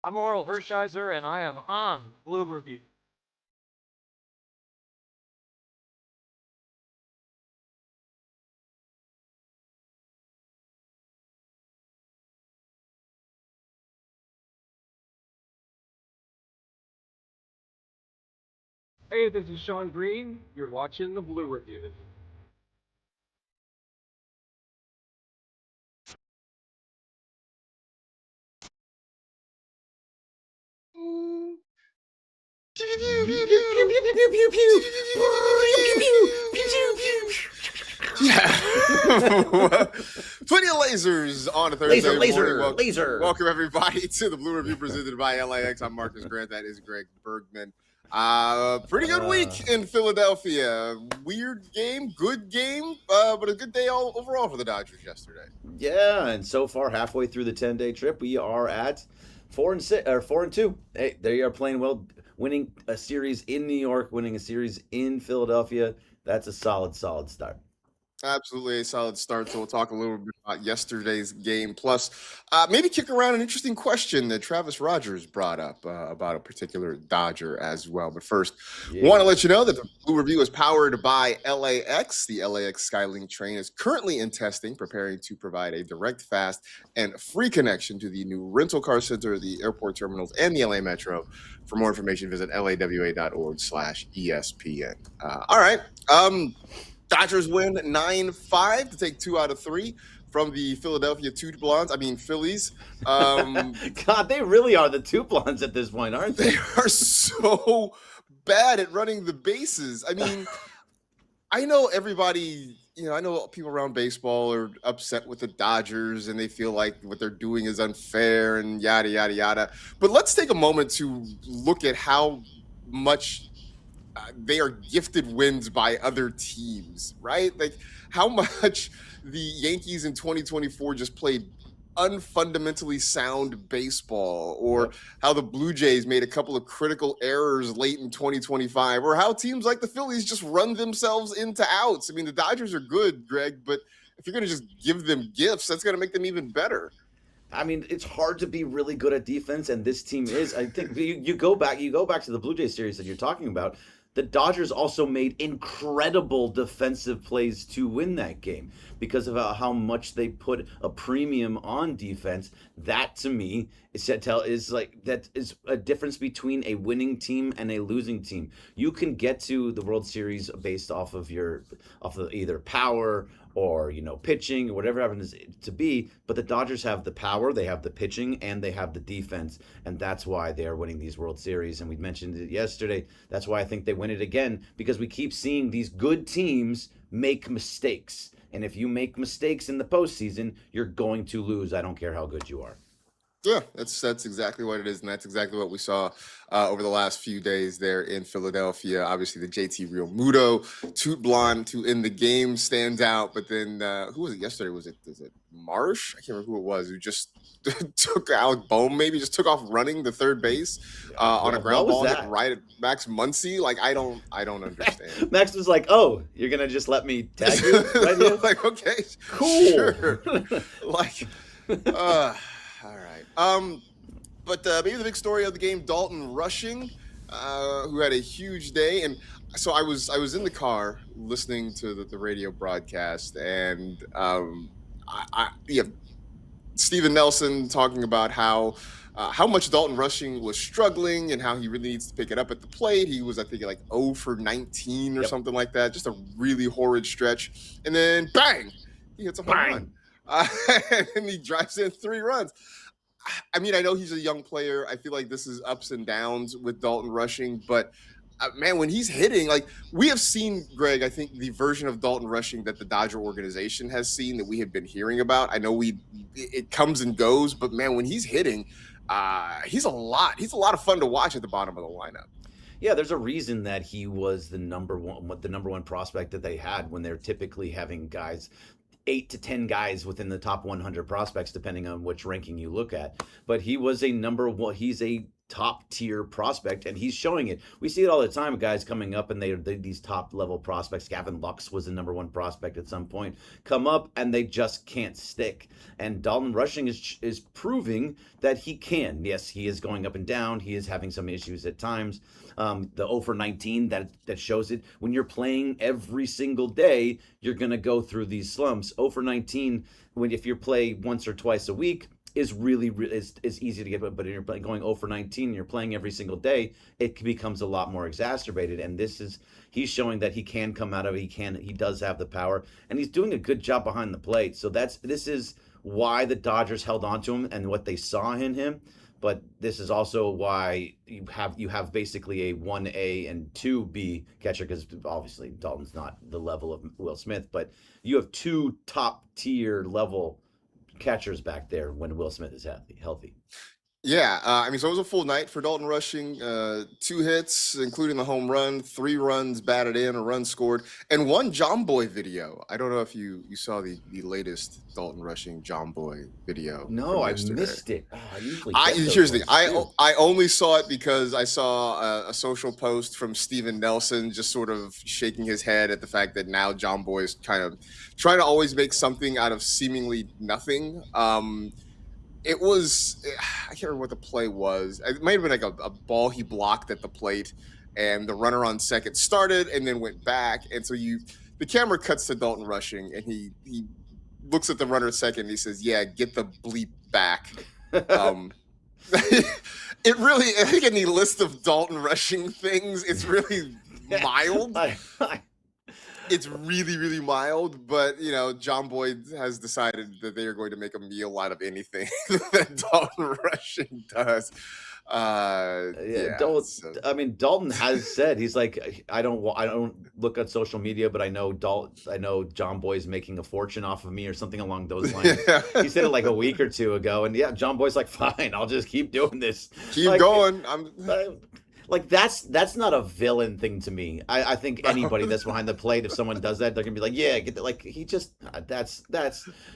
I'm Oral Hershiser, and I am on Blue Review. Hey, this is Sean Green. You're watching the Blue Review. Yeah. Plenty of lasers on a Thursday morning. Laser. Welcome everybody to the Blue Review presented by LAX. I'm Marcas Grant. That is Greg Bergman. Pretty good week in Philadelphia. Weird game, good game, but a good day overall for the Dodgers yesterday. Yeah, and so far, halfway through the 10-day trip, we are at 4-2. Hey, they are playing well, winning a series in New York, winning a series in Philadelphia. That's a solid start. Absolutely a solid start. So we'll talk a little bit about yesterday's game. Plus, maybe kick around an interesting question that Travis Rogers brought up about a particular Dodger as well. But first, want to let you know that the Blue Review is powered by LAX. The LAX Skylink train is currently in testing, preparing to provide a direct, fast, and free connection to the new rental car center, the airport terminals, and the LA Metro. For more information, visit lawa.org/ESPN. All right. Dodgers win 9-5 to take 2 out of 3 from the Philadelphia Phillies. God, they really are the two blondes at this point, aren't they? They are so bad at running the bases. I mean, I know everybody, I know people around baseball are upset with the Dodgers and they feel like what they're doing is unfair and yada, yada, yada. But let's take a moment to look at how much they are gifted wins by other teams, right? Like how much the Yankees in 2024 just played unfundamentally sound baseball, or how the Blue Jays made a couple of critical errors late in 2025, or how teams like the Phillies just run themselves into outs. I mean, the Dodgers are good, Greg, but if you're going to just give them gifts, that's going to make them even better. I mean, it's hard to be really good at defense, and this team is. I think you go back to the Blue Jays series that you're talking about. The Dodgers also made incredible defensive plays to win that game because of how much they put a premium on defense. That to me is that is a difference between a winning team and a losing team. You can get to the World Series based off of either power or pitching or whatever happens to be, but the Dodgers have the power, they have the pitching, and they have the defense, and that's why they are winning these World Series. And we mentioned it yesterday. That's why I think they win it again, because we keep seeing these good teams make mistakes, and if you make mistakes in the postseason, you're going to lose. I don't care how good you are. Yeah, that's exactly what it is, and that's exactly what we saw over the last few days there in Philadelphia. Obviously, the JT Realmuto toot blonde to end the game stands out, but then who was it yesterday? Was it Marsh? I can't remember who it was who just took Alec Bohm, maybe just took off running the third base on a ground ball right at Max Muncy. Like I don't understand. Max was like, "Oh, you're gonna just let me tag you?" Right here? Like, okay, cool. Sure. Like. All right. But maybe the big story of the game, Dalton Rushing, who had a huge day. And so I was in the car listening to the radio broadcast, and Steven Nelson talking about how much Dalton Rushing was struggling and how he really needs to pick it up at the plate. He was, I think, like 0 for 19 or something like that. Just a really horrid stretch. And then, bang, he hits a home run. And he drives in 3 runs. I mean, I know he's a young player. I feel like this is ups and downs with Dalton Rushing, but man, when he's hitting, like we have seen, Greg, I think the version of Dalton Rushing that the Dodger organization has seen that we have been hearing about. I know it comes and goes, but man, when he's hitting, he's a lot of fun to watch at the bottom of the lineup. Yeah, there's a reason that he was the number one prospect that they had when they're typically having guys 8 to 10 guys within the top 100 prospects, depending on which ranking you look at. But he was a number one. He's a top tier prospect, and he's showing it. We see it all the time, guys coming up, and they're these top level prospects. Gavin Lux was the #1 prospect at some point, come up and they just can't stick. And Dalton Rushing is proving that he can. Yes, he is going up and down. He is having some issues at times. The 0 for 19 that shows it. When you're playing every single day, you're gonna go through these slumps. 0 for 19 if you play once or twice a week is really is easy to get, but if you're going 0 for 19 and you're playing every single day, it becomes a lot more exacerbated. And he's showing that he can come out of it. He does have the power, and he's doing a good job behind the plate. So this is why the Dodgers held on to him and what they saw in him. But this is also why you have basically a 1A and 2B catcher, because obviously Dalton's not the level of Will Smith, but you have 2 top tier level catchers back there when Will Smith is healthy. Yeah, so it was a full night for Dalton Rushing. 2 hits, including the home run, 3 runs batted in, a run scored, and 1 John Boy video. I don't know if you saw the latest Dalton Rushing John Boy video. No, I missed it. Here's the thing. I only saw it because I saw a social post from Steven Nelson just sort of shaking his head at the fact that now John Boy is kind of trying to always make something out of seemingly nothing. It was, I can't remember what the play was. It might have been like a ball he blocked at the plate, and the runner on second started and then went back. And so the camera cuts to Dalton Rushing, and he looks at the runner at second, and he says, "Yeah, get the bleep back." It really, I think in the list of Dalton Rushing things, it's really mild. It's really, really mild, but John Boyd has decided that they are going to make a meal out of anything that Dalton Rushing does. Dalton has said, he's like, I don't look at social media, but I know John Boy's making a fortune off of me or something along those lines. Yeah. He said it like a week or 2 ago, and John Boy's like, fine, I'll just keep doing this. Keep going. Like that's not a villain thing to me. I think anybody that's behind the plate, if someone does that, they're gonna be like, yeah, get that. Like he just that's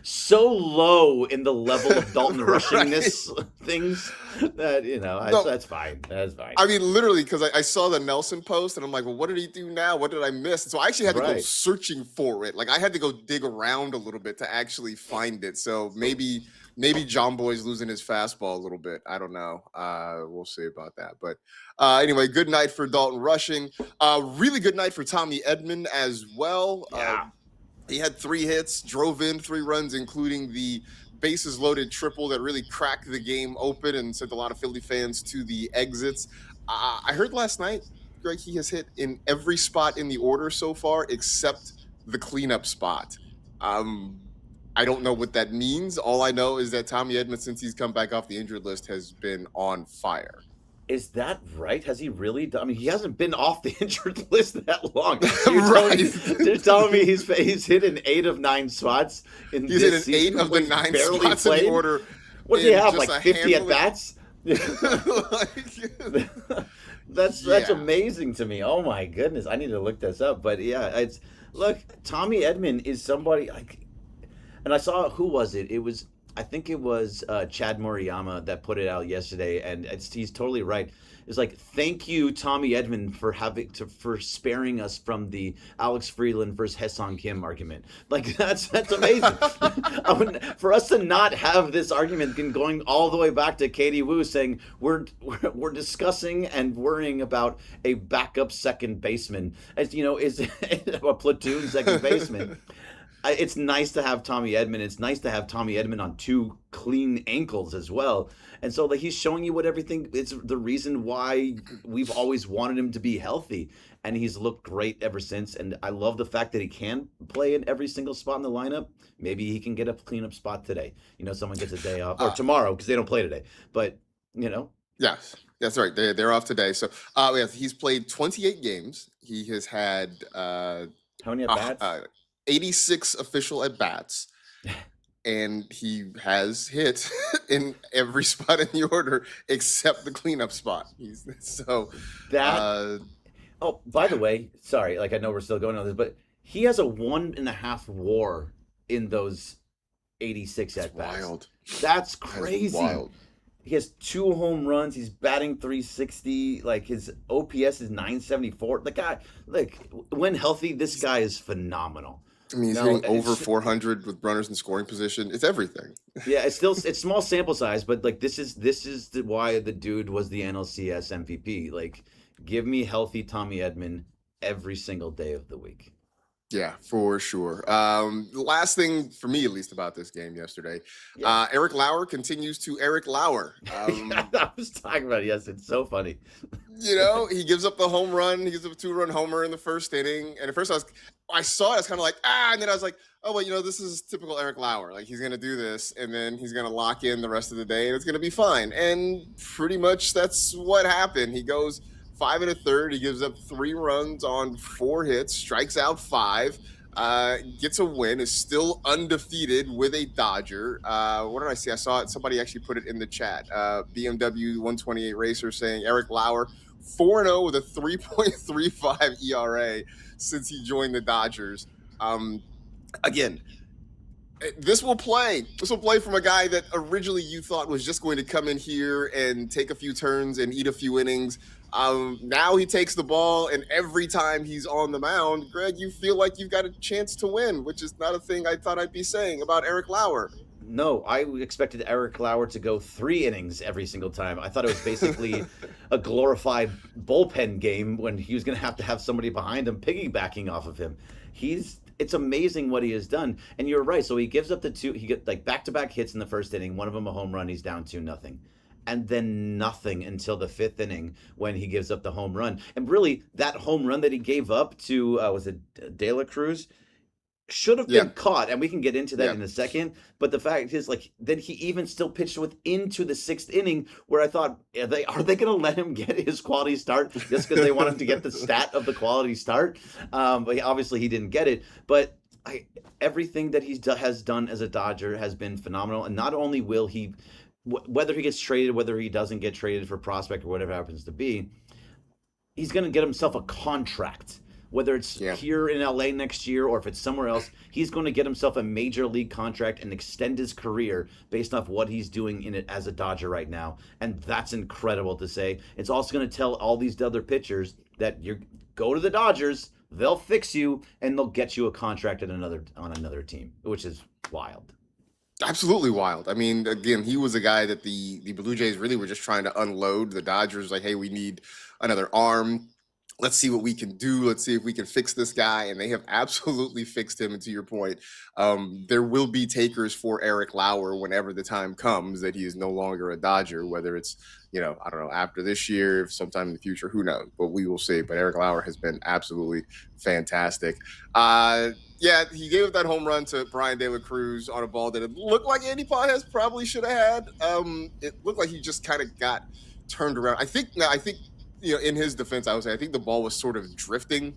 so low in the level of Dalton Rushingness things that that's fine. That's fine. I mean, literally, because I saw the Nelson post and I'm like, well, what did he do now? What did I miss? And so I actually had to go searching for it. Like I had to go dig around a little bit to actually find it. So maybe John Boy's losing his fastball a little bit. I don't know. We'll see about that. But anyway, good night for Dalton Rushing. Really good night for Tommy Edman as well. Yeah. He had 3 hits, drove in 3 runs, including the bases loaded triple that really cracked the game open and sent a lot of Philly fans to the exits. I heard last night, Greg, he has hit in every spot in the order so far except the cleanup spot. I don't know what that means. All I know is that Tommy Edman, since he's come back off the injured list, has been on fire. Is that right? Has he really done? I mean, he hasn't been off the injured list that long. You're telling me he's hit in 8 of 9 spots in he's this hit in 8 of the 9 spots in the order. What does he have, like 50 at bats? That's amazing to me. Oh my goodness, I need to look this up. But yeah, look, Tommy Edman is somebody like. And I saw, who was it? I think it was Chad Moriyama that put it out yesterday, and he's totally right. It's like, thank you, Tommy Edman, for sparing us from the Alex Freeland versus Hae-Sung Kim argument. Like that's amazing. For us to not have this argument going all the way back to Katie Wu saying we're discussing and worrying about a backup second baseman, as is a platoon second baseman. It's nice to have Tommy Edman. It's nice to have Tommy Edman on 2 clean ankles as well. And so he's showing you it's the reason why we've always wanted him to be healthy. And he's looked great ever since. And I love the fact that he can play in every single spot in the lineup. Maybe he can get a cleanup spot today. Someone gets a day off, or tomorrow, because they don't play today. But, Yes, that's right. They're off today. So he's played 28 games. He has had... how many at-bats? 86 official at-bats, and he has hit in every spot in the order except the cleanup spot. By the way, sorry, I know we're still going on this, but he has a 1.5 WAR in those 86 at-bats. Wild. That's crazy. That's wild. He has 2 home runs. He's batting 360. Like his OPS is 974. The guy, like when healthy, this guy is phenomenal. I mean, he's Now, hitting over 400 with runners in scoring position. It's everything. yeah, it's small sample size, but like this is why the dude was the NLCS MVP. Like, give me healthy Tommy Edman every single day of the week. Yeah, for sure. The last thing for me, at least, about this game yesterday, Yeah. Eric Lauer continues to Eric Lauer. I was talking about it. Yes, it's so funny. You know, he gives up the home run. He gives up a 2-run homer in the first inning. And at first I saw it. I was kind of like, and then I was like, oh, well, you know, this is typical Eric Lauer. Like, he's going to do this, and then he's going to lock in the rest of the day, and it's going to be fine. And pretty much that's what happened. He goes 5 1/3. He gives up 3 runs on 4 hits, strikes out 5, gets a win, is still undefeated with a Dodger. What did I see? I saw it. Somebody actually put it in the chat. BMW 128 Racer saying Eric Lauer 4-0 with a 3.35 ERA since he joined the Dodgers. Again, this will play from a guy that originally you thought was just going to come in here and take a few turns and eat a few innings. Now he takes the ball, and every time he's on the mound, Greg, you feel like you've got a chance to win, which is not a thing I thought I'd be saying about Eric Lauer. No, I expected Eric Lauer to go 3 innings every single time. I thought it was basically a glorified bullpen game when he was going to have somebody behind him piggybacking off of him. It's amazing what he has done. And you're right. So he gives up he gets like back-to-back hits in the first inning, one of them a home run, he's down 2-0. And then nothing until the 5th inning when he gives up the home run. And really, that home run that he gave up to, was it De La Cruz? Should have been caught, and we can get into that in a second. But the fact is, like, then he even still pitched into the 6th inning, where I thought, are they going to let him get his quality start just because they want him to get the stat of the quality start? But obviously he didn't get it. But everything that he has done as a Dodger has been phenomenal. And not only will he, whether he gets traded, whether he doesn't get traded for prospect or whatever happens to be, he's going to get himself a contract. Whether it's here in LA next year or if it's somewhere else, he's going to get himself a major league contract and extend his career based off what he's doing in it as a Dodger right now. And that's incredible to say. It's also going to tell all these other pitchers that you go to the Dodgers, they'll fix you, and they'll get you a contract on another team, which is wild. Absolutely wild. I mean, again, he was a guy that the Blue Jays really were just trying to unload. The Dodgers like, hey, we need another arm. Let's see what we can do. Let's see if we can fix this guy. And they have absolutely fixed him. And to your point, there will be takers for Eric Lauer whenever the time comes that he is no longer a Dodger, whether it's, I don't know, after this year, sometime in the future, who knows, but we will see. But Eric Lauer has been absolutely fantastic. He gave up that home run to Brian De La Cruz on a ball that it looked like Andy Pages probably should have had. It looked like he just kind of got turned around. I think in his defense, I would say I think the ball was sort of drifting,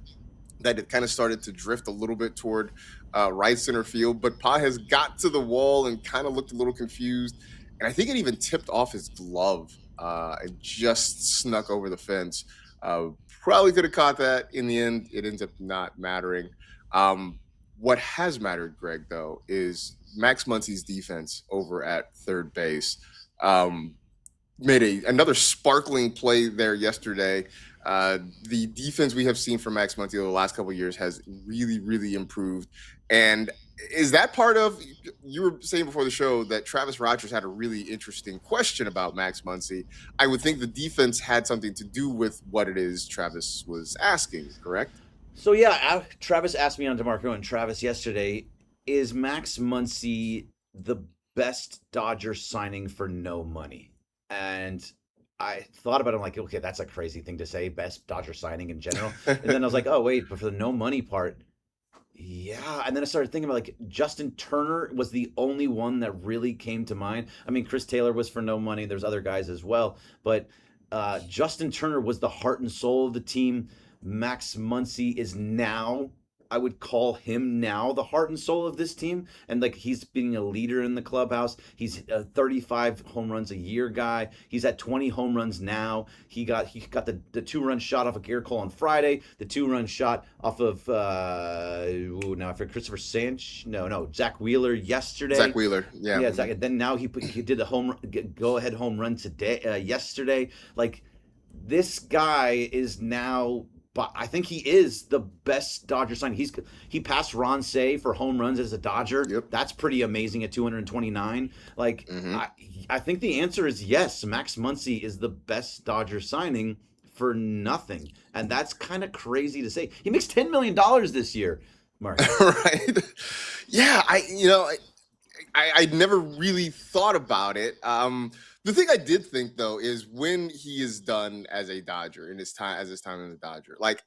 that it kind of started to drift a little bit toward right center field. But Pages got to the wall and kind of looked a little confused. And I think it even tipped off his glove and just snuck over the fence. Probably could have caught that. In the end, it ends up not mattering. What has mattered, Greg, though, is Max Muncy's defense over at third base. Made another sparkling play there yesterday. The defense we have seen from Max Muncy over the last couple of years has really, really improved. And is that part of, you were saying before the show that Travis Rogers had a really interesting question about Max Muncy. I would think the defense had something to do with what it is Travis was asking, correct? So Travis asked me on DeMarco and Travis yesterday, is Max Muncy the best Dodger signing for no money? And I thought about it. I'm like, okay, that's a crazy thing to say, best Dodger signing in general. And then I was like, oh, wait, but for the no money part, yeah. And then I started thinking about, like, Justin Turner was the only one that really came to mind. I mean, Chris Taylor was for no money. There's other guys as well. But Justin Turner was the heart and soul of the team. Max Muncy is now I would call him now the heart and soul of this team, and like he's being a leader in the clubhouse. He's a 35 home runs a year guy. He's at 20 home runs now. He got the 2-run shot off of Garrett Cole on Friday, the 2-run shot off of now for Christopher Sanch, no Zach Wheeler yesterday. Zach Wheeler, yeah. Zach. Then now he did a go ahead home run today yesterday. Like, this guy is now, but I think he is the best Dodger signing. He passed Ron Say for home runs as a Dodger. Yep. That's pretty amazing at 229. Like, I think the answer is yes. Max Muncy is the best Dodger signing for nothing, and that's kind of crazy to say. He makes $10 million this year, Mark. Right? Yeah, I never really thought about it. The thing I did think, though, is when he is done as a Dodger in his time as a Dodger, like,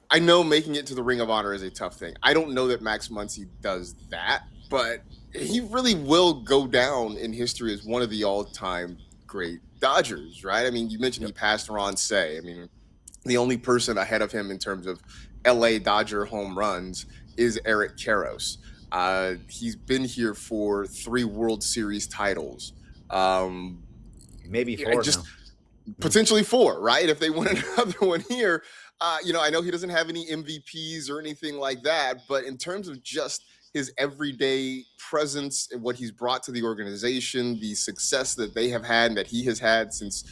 I know making it to the Ring of Honor is a tough thing. I don't know that Max Muncy does that, but he really will go down in history as one of the all-time great Dodgers, right? I mean, you mentioned he passed Ron Say. I mean, the only person ahead of him in terms of LA Dodger home runs is Eric Karros. He's been here for 3 World Series titles. Maybe 4 just now. Potentially 4, right? If they win another one here, I know he doesn't have any MVPs or anything like that, but in terms of just his everyday presence and what he's brought to the organization, the success that they have had and that he has had since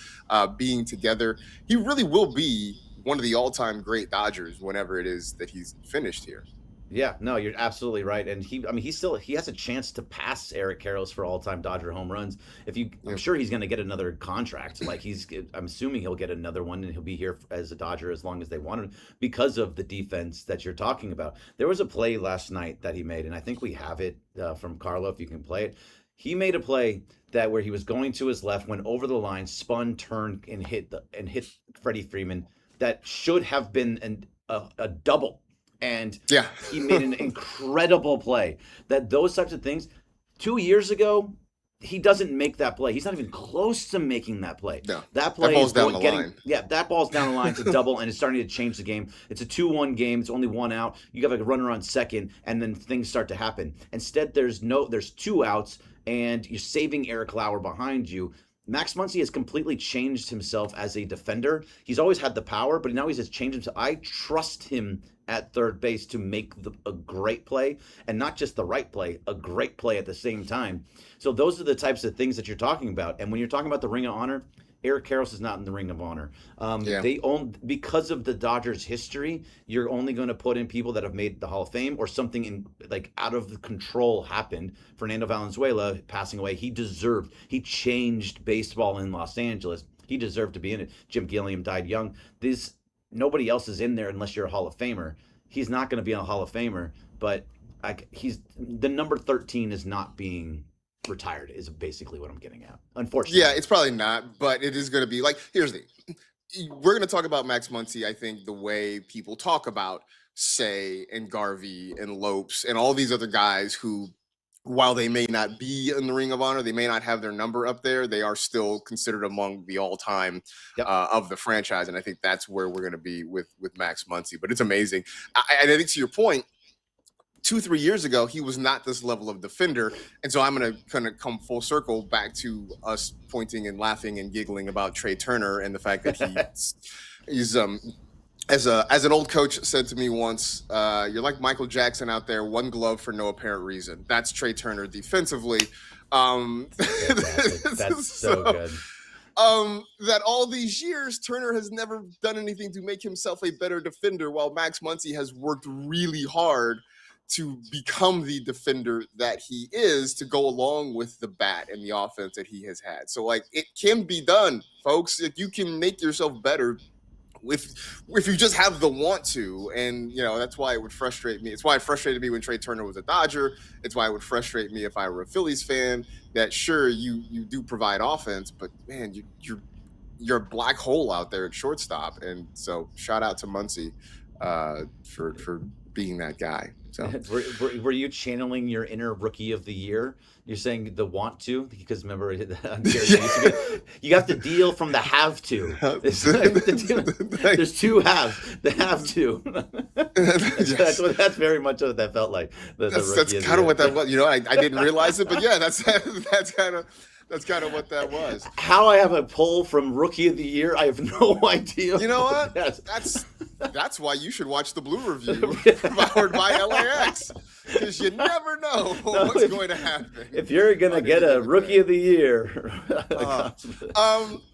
being together, he really will be one of the all-time great Dodgers whenever it is that he's finished here. Yeah, no, you're absolutely right, and he has a chance to pass Eric Karros for all-time Dodger home runs. I'm sure he's going to get another contract. Like, I'm assuming he'll get another one, and he'll be here as a Dodger as long as they want him because of the defense that you're talking about. There was a play last night that he made, and I think we have it from Carlo if you can play it. He made a play where he was going to his left, went over the line, spun, turned, and hit Freddie Freeman. That should have been a double. And he made an incredible play. Those types of things, 2 years ago, he doesn't make that play. He's not even close to making that play. No, that play ball's down the line. Yeah, that ball's down the line to double, and it's starting to change the game. It's a 2-1 game. It's only 1 out. You have a runner on second, and then things start to happen. Instead, there's 2 outs, and you're saving Eric Lauer behind you. Max Muncy has completely changed himself as a defender. He's always had the power, but now he has changed himself. I trust him at third base to make a great play, and not just the right play, a great play at the same time. So those are the types of things that you're talking about. And when you're talking about the Ring of Honor, Eric Karros is not in the Ring of Honor. Because of the Dodgers' history, you're only going to put in people that have made the Hall of Fame or something out of control happened. Fernando Valenzuela passing away, he changed baseball in Los Angeles. He deserved to be in it. Jim Gilliam died young. Nobody else is in there unless you're a Hall of Famer. He's not going to be a Hall of Famer, but he's the number 13 is not being retired is basically what I'm getting at. Unfortunately. Yeah, it's probably not, but it is going to be here's we're going to talk about Max Muncy, I think, the way people talk about Say and Garvey and Lopes and all these other guys who, while they may not be in the Ring of Honor, they may not have their number up there, they are still considered among the all-time of the franchise. And I think that's where we're going to be with Max Muncy. But it's amazing. And I think to your point, 2-3 years ago, he was not this level of defender. And so I'm going to kind of come full circle back to us pointing and laughing and giggling about Trey Turner and the fact that he's as an old coach said to me once, you're like Michael Jackson out there, 1 glove for no apparent reason. That's Trey Turner defensively. That's so good. That all these years, Turner has never done anything to make himself a better defender, while Max Muncy has worked really hard to become the defender that he is, to go along with the bat and the offense that he has had. So, it can be done, folks. If you can make yourself better, if you just have the want to, and that's why it would frustrate me. It's why it frustrated me when Trey Turner was a Dodger. It's why it would frustrate me if I were a Phillies fan. That sure you do provide offense, but man, you're a black hole out there at shortstop. And so shout out to Muncy for being that guy. So were you channeling your inner rookie of the year? You're saying the want to, because remember on Gary, you have to deal from the have to. There's two halves. The have to. Yes. That's very much what that felt like. That's kind of what that was. I didn't realize it, but yeah, that's kind of what that was. How I have a poll from rookie of the year, I have no idea. You know what? Yes. That's why you should watch the Blue Review powered by LAX, because you never know what's going to happen. If you're gonna get a rookie of the year.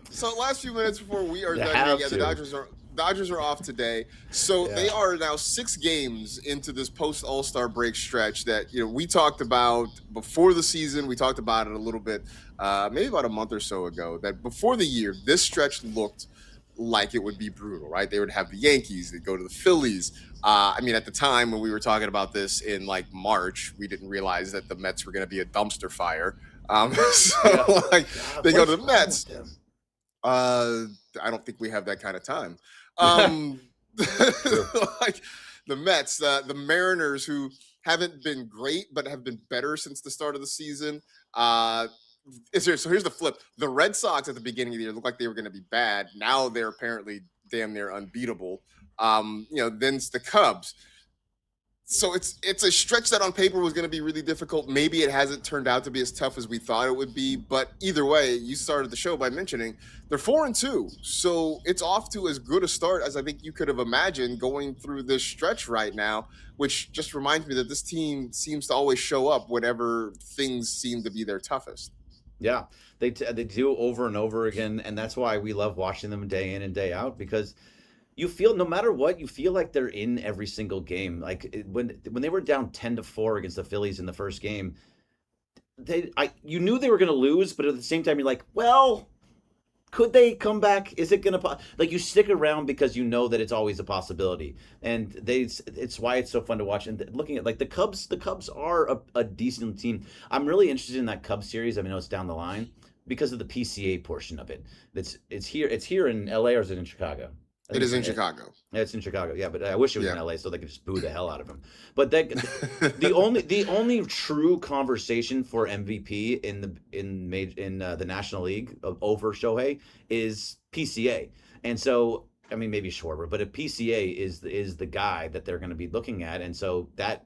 So last few minutes before we are done, the Dodgers are off today, so they are now 6 games into this post All-Star break stretch that we talked about before the season. We talked about it a little bit, maybe about a month or so ago. That before the year, this stretch looked like it would be brutal, right? They would have the Yankees, they'd go to the Phillies. At the time when we were talking about this in like March, we didn't realize that the Mets were going to be a dumpster fire. They go to the Mets. I don't think we have that kind of time. Like the Mets, the Mariners, who haven't been great but have been better since the start of the season. So here's the flip. The Red Sox at the beginning of the year looked like they were going to be bad. Now they're apparently damn near unbeatable. Then it's the Cubs. So it's a stretch that on paper was going to be really difficult. Maybe it hasn't turned out to be as tough as we thought it would be. But either way, you started the show by mentioning they're 4-2. So it's off to as good a start as I think you could have imagined going through this stretch right now, which just reminds me that this team seems to always show up whenever things seem to be their toughest. Yeah, they do over and over again. And that's why we love watching them day in and day out, because you feel, no matter what, you feel like they're in every single game. Like when they were down 10-4 against the Phillies in the first game, you knew they were going to lose, but at the same time, you're like, well, could they come back? Is it going to you stick around because you know that it's always a possibility, and it's why it's so fun to watch. And looking at like the Cubs are a decent team. I'm really interested in that Cubs series. I know it's down the line because of the PCA portion of it. It's here in LA, or is it in Chicago? It is in Chicago. It's in Chicago, yeah. But I wish it was in LA so they could just boo the hell out of him. But the only true conversation for MVP in the National League over Shohei is PCA. And so maybe Schwarber, but if PCA is the guy that they're going to be looking at, and so that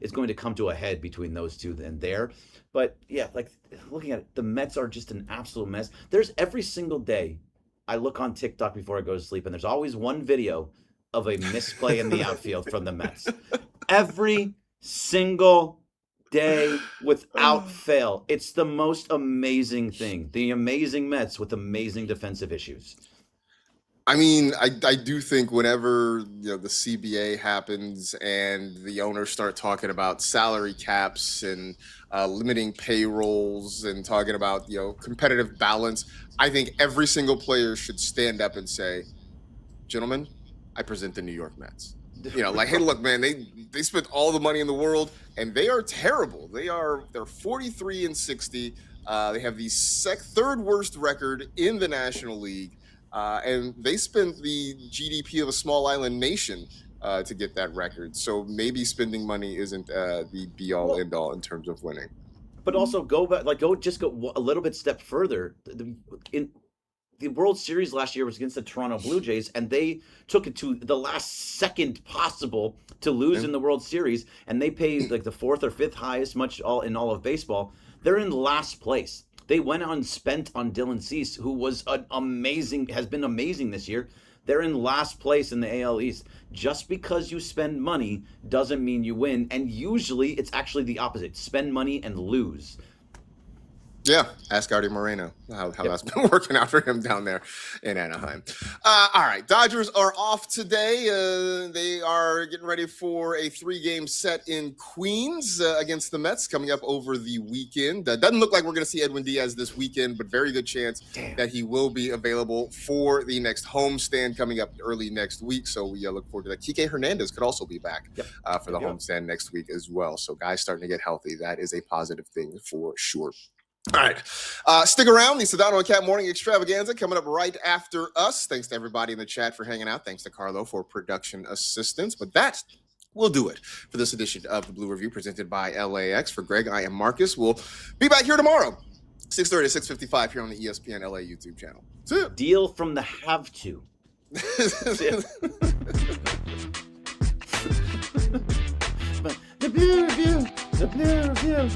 is going to come to a head between those two and there. But yeah, like looking at it, the Mets are just an absolute mess. There's every single day I look on TikTok before I go to sleep, and there's always one video of a misplay in the outfield from the Mets. Every single day without fail. It's the most amazing thing. The amazing Mets with amazing defensive issues. I do think whenever the CBA happens and the owners start talking about salary caps and limiting payrolls and talking about competitive balance, I think every single player should stand up and say, "Gentlemen, I present the New York Mets." Hey, look, man, they spent all the money in the world and they are terrible. They're 43-60. They have the third worst record in the National League. And they spent the GDP of a small island nation to get that record. So maybe spending money isn't the be-all, end-all in terms of winning. But also go a little bit step further. In the World Series last year was against the Toronto Blue Jays, and they took it to the last second possible to lose in the World Series, and they paid like the 4th or 5th highest in all of baseball. They're in last place. They went on spent on Dylan Cease, who was has been amazing this year. They're in last place in the AL East. Just because you spend money doesn't mean you win. And usually it's actually the opposite. Spend money and lose. Yeah, ask Artie Moreno how that's been working out for him down there in Anaheim. All right, Dodgers are off today. They are getting ready for a 3-game set in Queens against the Mets coming up over the weekend. Doesn't look like we're going to see Edwin Diaz this weekend, but very good chance that he will be available for the next homestand coming up early next week. So we look forward to that. Kike Hernandez could also be back for the homestand next week as well. So guys starting to get healthy. That is a positive thing for sure. All right. Stick around. The Sedano and Cat Morning Extravaganza coming up right after us. Thanks to everybody in the chat for hanging out. Thanks to Carlo for production assistance. But that we'll do it for this edition of the Blue Review presented by LAX. For Greg, I am Marcus. We'll be back here tomorrow, 6:30 to 6:55 here on the ESPN LA YouTube channel. See ya. Deal from the have to. The Blue Review. The Blue Review.